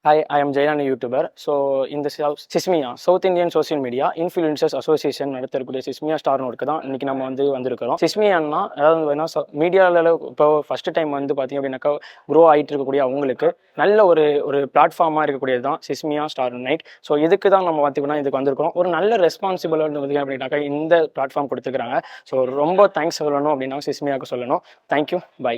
Hi, I am Jairan, a YouTuber. So, in the Sismia, South Indian Social Media Influencers Association நடத்தக்கூடிய சிஸ்மியா star நோட்க்கு தான் இன்னைக்கு நம்ம வந்திருக்கிறோம். சிஸ்மியான்னா அதாவது வேணா மீடியாவில் இப்போ ஃபர்ஸ்ட் டைம் பார்த்தீங்க அப்படின்னாக்கா க்ரோ ஆகிட்டு இருக்கக்கூடிய அவங்களுக்கு நல்ல ஒரு பிளாட்ஃபார்மாக இருக்கக்கூடியது தான் சிஸ்மியா ஸ்டார் நைட். ஸோ இதுக்கு தான் நம்ம பார்த்தீங்கன்னா இதுக்கு வந்திருக்கோம். ஒரு நல்ல ரெஸ்பான்சிபிளாக வந்து அப்படின்னாக்கா இந்த பிளாட்ஃபார்ம் கொடுத்துக்கிறாங்க. ஸோ ரொம்ப தேங்க்ஸ் சொல்லணும் அப்படின்னா சிஸ்மியாவுக்கு சொல்லணும். Thank you, by.